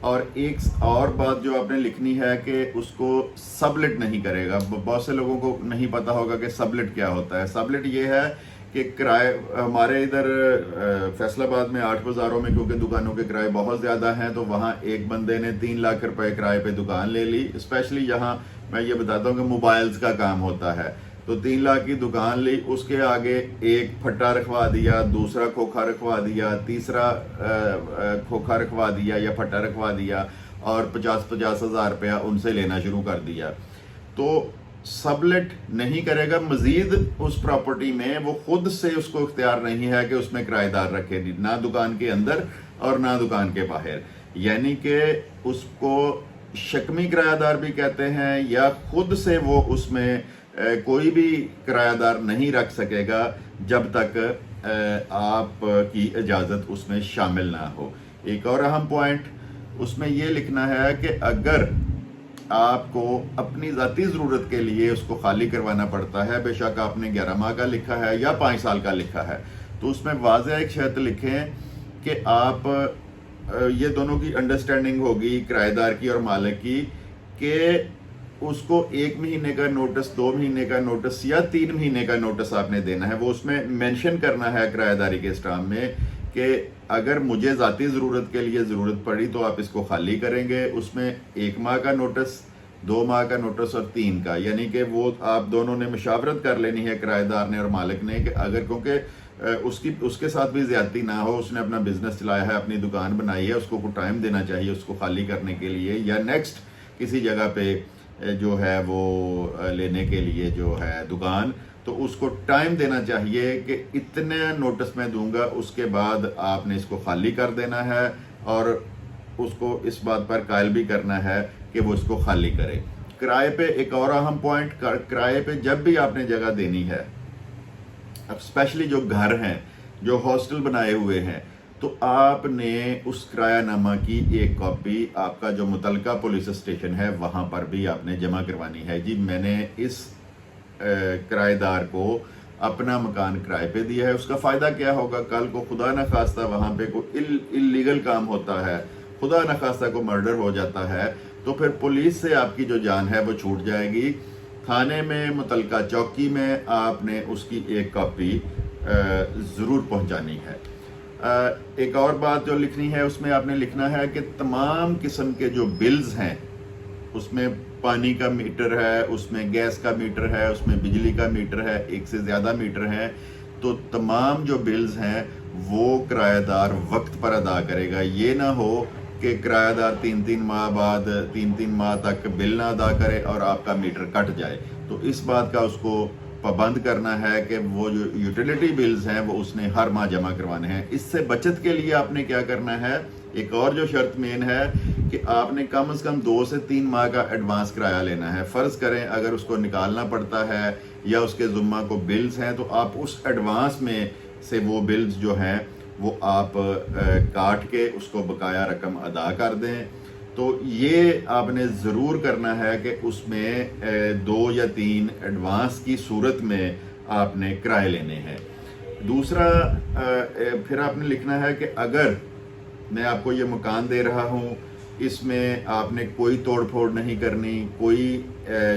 اور ایک اور بات جو آپ نے لکھنی ہے کہ اس کو سبلٹ نہیں کرے گا. بہت سے لوگوں کو نہیں پتا ہوگا کہ سبلٹ کیا ہوتا ہے. سبلٹ یہ ہے کہ کرائے ہمارے ادھر فیصل آباد میں 8 بازاروں میں کیونکہ دکانوں کے کرائے بہت زیادہ ہیں تو وہاں ایک بندے نے 3 لاکھ روپے کرائے پہ دکان لے لی. اسپیشلی یہاں میں یہ بتاتا ہوں کہ موبائلز کا کام ہوتا ہے, تو 3 لاکھ کی دکان لی, اس کے آگے ایک پھٹا رکھوا دیا, دوسرا کھوکھا رکھوا دیا, تیسرا کھوکھا رکھوا دیا یا پھٹا رکھوا دیا, اور 50 ہزار روپیہ ان سے لینا شروع کر دیا. تو سبلٹ نہیں کرے گا. مزید اس پراپرٹی میں وہ خود سے اس کو اختیار نہیں ہے کہ اس میں کرایہ دار رکھے, نہ دکان کے اندر اور نہ دکان کے باہر. یعنی کہ اس کو شکمی کرایہ دار بھی کہتے ہیں, یا خود سے وہ اس میں کوئی بھی کرایہ دار نہیں رکھ سکے گا جب تک آپ کی اجازت اس میں شامل نہ ہو. ایک اور اہم پوائنٹ اس میں یہ لکھنا ہے کہ اگر آپ کو اپنی ذاتی ضرورت کے لیے اس کو خالی کروانا پڑتا ہے, بے شک آپ نے 11 ماہ کا لکھا ہے یا 5 سال کا لکھا ہے, تو اس میں واضح ایک شرط لکھیں کہ آپ یہ دونوں کی انڈرسٹینڈنگ ہوگی کرایہ دار کی اور مالک کی, کہ اس کو 1 مہینے کا نوٹس, 2 مہینے کا نوٹس یا 3 مہینے کا نوٹس آپ نے دینا ہے. وہ اس میں مینشن کرنا ہے کرایہ داری کے اسٹامپ میں کہ اگر مجھے ذاتی ضرورت کے لیے ضرورت پڑی تو آپ اس کو خالی کریں گے. اس میں 1 ماہ کا نوٹس, 2 ماہ کا نوٹس اور 3 کا, یعنی کہ وہ آپ دونوں نے مشاورت کر لینی ہے کرایہ دار نے اور مالک نے, کہ اگر کیونکہ اس کے ساتھ بھی زیادتی نہ ہو, اس نے اپنا بزنس چلایا ہے, اپنی دکان بنائی ہے, اس کو کچھ ٹائم دینا چاہیے اس کو خالی کرنے کے لیے, یا نیکسٹ کسی جگہ پہ جو ہے وہ لینے کے لیے جو ہے دکان, تو اس کو ٹائم دینا چاہیے کہ اتنے نوٹس میں دوں گا, اس کے بعد آپ نے اس کو خالی کر دینا ہے, اور اس کو اس بات پر قائل بھی کرنا ہے کہ وہ اس کو خالی کرے. کرائے پہ ایک اور اہم پوائنٹ, کرائے پہ جب بھی آپ نے جگہ دینی ہے, اب اسپیشلی جو گھر ہیں, جو ہاسٹل بنائے ہوئے ہیں, تو آپ نے اس کرایہ نامہ کی ایک کاپی آپ کا جو متعلقہ پولیس اسٹیشن ہے وہاں پر بھی آپ نے جمع کروانی ہے. جی میں نے اس کرایہ دار کو اپنا مکان کرائے پہ دیا ہے. اس کا فائدہ کیا ہوگا, کل کو خدا نخواستہ وہاں پہ کوئی اللیگل کام ہوتا ہے, خدا نخواستہ کو مرڈر ہو جاتا ہے, تو پھر پولیس سے آپ کی جو جان ہے وہ چھوٹ جائے گی. تھانے میں, متعلقہ چوکی میں آپ نے اس کی ایک کاپی ضرور پہنچانی ہے. ایک اور بات جو لکھنی ہے اس میں آپ نے لکھنا ہے کہ تمام قسم کے جو بلز ہیں, اس میں پانی کا میٹر ہے, اس میں گیس کا میٹر ہے, اس میں بجلی کا میٹر ہے, ایک سے زیادہ میٹر ہیں, تو تمام جو بلز ہیں وہ کرایہ دار وقت پر ادا کرے گا. یہ نہ ہو کہ کرایہ دار 3 ماہ بعد 3 ماہ تک بل نہ ادا کرے اور آپ کا میٹر کٹ جائے. تو اس بات کا اس کو پابند کرنا ہے کہ وہ جو یوٹیلیٹی بلز ہیں وہ اس نے ہر ماہ جمع کروانے ہیں. اس سے بچت کے لیے آپ نے کیا کرنا ہے, ایک اور جو شرط مین ہے کہ آپ نے کم از کم 2 سے 3 ماہ کا ایڈوانس کرایہ لینا ہے. فرض کریں اگر اس کو نکالنا پڑتا ہے یا اس کے ذمہ کو بلز ہیں, تو آپ اس ایڈوانس میں سے وہ بلز جو ہیں وہ آپ کاٹ کے اس کو بقایا رقم ادا کر دیں. تو یہ آپ نے ضرور کرنا ہے کہ اس میں 2 یا 3 ایڈوانس کی صورت میں آپ نے کرائے لینے ہیں. دوسرا پھر آپ نے لکھنا ہے کہ اگر میں آپ کو یہ مکان دے رہا ہوں, اس میں آپ نے کوئی توڑ پھوڑ نہیں کرنی, کوئی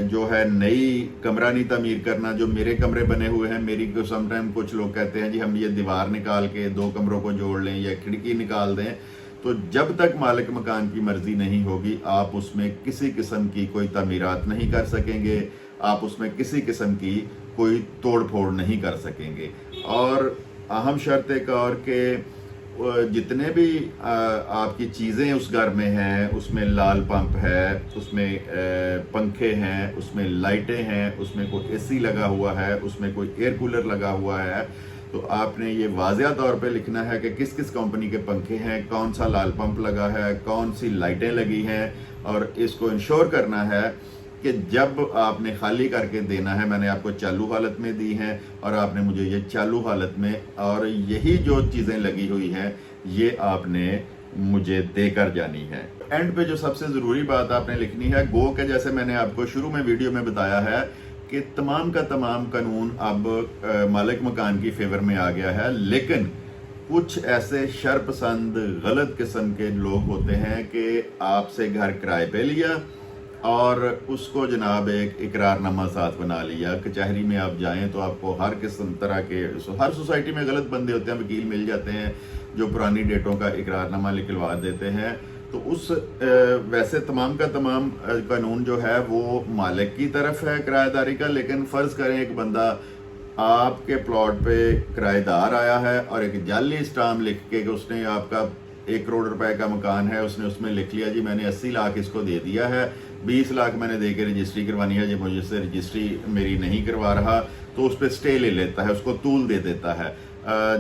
جو ہے نئی کمرہ نہیں تعمیر کرنا. جو میرے کمرے بنے ہوئے ہیں, میری کو سم ٹائم کچھ لوگ کہتے ہیں جی ہم یہ دیوار نکال کے 2 کمروں کو جوڑ لیں یا کھڑکی نکال دیں, تو جب تک مالک مکان کی مرضی نہیں ہوگی آپ اس میں کسی قسم کی کوئی تعمیرات نہیں کر سکیں گے, آپ اس میں کسی قسم کی کوئی توڑ پھوڑ نہیں کر سکیں گے. اور اہم شرط ایک اور کہ جتنے بھی آپ کی چیزیں اس گھر میں ہیں, اس میں لال پمپ ہے, اس میں پنکھے ہیں, اس میں لائٹیں ہیں, اس میں کوئی اے سی لگا ہوا ہے, اس میں کوئی ایئر کولر لگا ہوا ہے, تو آپ نے یہ واضح طور پہ لکھنا ہے کہ کس کس کمپنی کے پنکھے ہیں, کون سا لال پمپ لگا ہے, کون سی لائٹیں لگی ہیں, اور اس کو انشور کرنا ہے کہ جب آپ نے خالی کر کے دینا ہے, میں نے آپ کو چالو حالت میں دی ہیں اور آپ نے مجھے یہ چالو حالت میں, اور یہی جو چیزیں لگی ہوئی ہیں یہ آپ نے مجھے دے کر جانی ہے. اینڈ پہ جو سب سے ضروری بات آپ نے لکھنی ہے, گو کہ جیسے میں نے آپ کو شروع میں ویڈیو میں بتایا ہے کہ تمام کا تمام قانون اب مالک مکان کی فیور میں آ گیا ہے, لیکن کچھ ایسے شرپسند غلط قسم کے لوگ ہوتے ہیں کہ آپ سے گھر کرائے پہ لیا اور اس کو جناب ایک اقرار نامہ ساتھ بنا لیا. کچہری میں آپ جائیں تو آپ کو ہر قسم طرح کے ہر سوسائٹی میں غلط بندے ہوتے ہیں, وکیل مل جاتے ہیں جو پرانی ڈیٹوں کا اقرار نامہ نکلوا دیتے ہیں. تو اس ویسے تمام کا تمام قانون جو ہے وہ مالک کی طرف ہے کرایہ داری کا, لیکن فرض کریں ایک بندہ آپ کے پلاٹ پہ کرایہ دار آیا ہے اور ایک جعلی اسٹامپ لکھ کے کہ اس نے آپ کا 1 کروڑ روپے کا مکان ہے, اس نے اس میں لکھ لیا جی میں نے 80 لاکھ اس کو دے دیا ہے, 20 لاکھ میں نے دے کے رجسٹری کروانی ہے, جی مجھے سے رجسٹری میری نہیں کروا رہا, تو اس پہ سٹے لے لیتا ہے, اس کو طول دے دیتا ہے.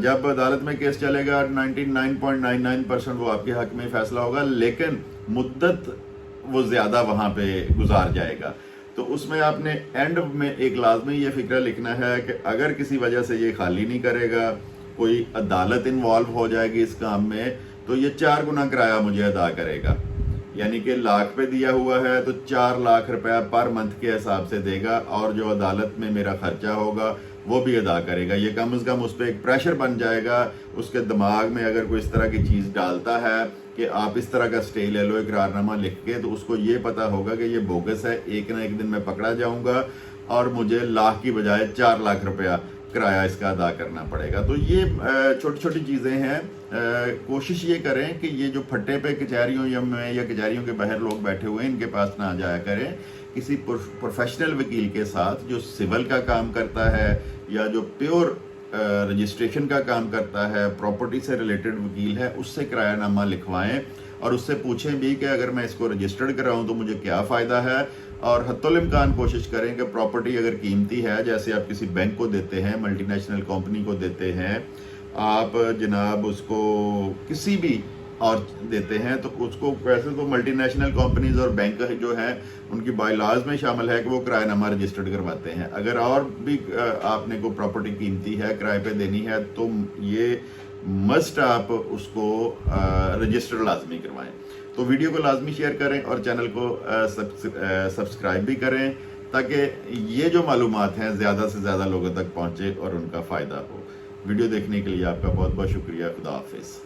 جب عدالت میں کیس چلے گا 99.99% وہ آپ کے حق میں فیصلہ ہوگا, لیکن مدت وہ زیادہ وہاں پہ گزار جائے گا. تو اس میں آپ نے اینڈ میں ایک لازمی یہ فکرہ لکھنا ہے کہ اگر کسی وجہ سے یہ خالی نہیں کرے گا, کوئی عدالت انوالو ہو جائے گی اس کام میں, تو یہ 4 گنا کرایہ مجھے ادا کرے گا. یعنی کہ لاکھ پہ دیا ہوا ہے تو 4 لاکھ روپیہ پر منتھ کے حساب سے دے گا, اور جو عدالت میں میرا خرچہ ہوگا وہ بھی ادا کرے گا. یہ کم از کم اس پہ ایک پریشر بن جائے گا اس کے دماغ میں, اگر کوئی اس طرح کی چیز ڈالتا ہے کہ آپ اس طرح کا سٹے لے لو اقرار نامہ لکھ کے, تو اس کو یہ پتا ہوگا کہ یہ بوگس ہے, ایک نہ ایک دن میں پکڑا جاؤں گا اور مجھے لاکھ کی بجائے 4 لاکھ روپیہ کرایہ اس کا ادا کرنا پڑے گا. تو یہ چھوٹی چھوٹی چیزیں ہیں. کوشش یہ کریں کہ یہ جو پھٹے پہ کچہریوں میں یا کچہریوں کے باہر لوگ بیٹھے ہوئے ہیں ان کے پاس نہ جایا کریں, کسی پروفیشنل وکیل کے ساتھ جو سول کا کام کرتا ہے یا جو پیور رجسٹریشن کا کام کرتا ہے, پراپرٹی سے ریلیٹڈ وکیل ہے, اس سے کرایہ نامہ لکھوائیں اور اس سے پوچھیں بھی کہ اگر میں اس کو رجسٹرڈ کراؤں تو مجھے کیا فائدہ ہے. اور حتی الامکان کوشش کریں کہ پراپرٹی اگر قیمتی ہے, جیسے آپ کسی بینک کو دیتے ہیں, ملٹی نیشنل کمپنی کو دیتے ہیں, آپ جناب اس کو کسی بھی اور دیتے ہیں, تو اس کو ویسے تو ملٹی نیشنل کمپنیز اور بینک جو ہیں ان کی بائی لاز میں شامل ہے کہ وہ کرایہ نامہ رجسٹرڈ کرواتے ہیں. اگر اور بھی آپ نے کوئی پراپرٹی قیمتی ہے کرائے پہ دینی ہے تو یہ مسٹ آپ اس کو رجسٹر لازمی کروائیں. تو ویڈیو کو لازمی شیئر کریں اور چینل کو سبسکرائب بھی کریں تاکہ یہ جو معلومات ہیں زیادہ سے زیادہ لوگوں تک پہنچے اور ان کا فائدہ ہو. ویڈیو دیکھنے کے لیے آپ کا بہت بہت شکریہ. خدا حافظ.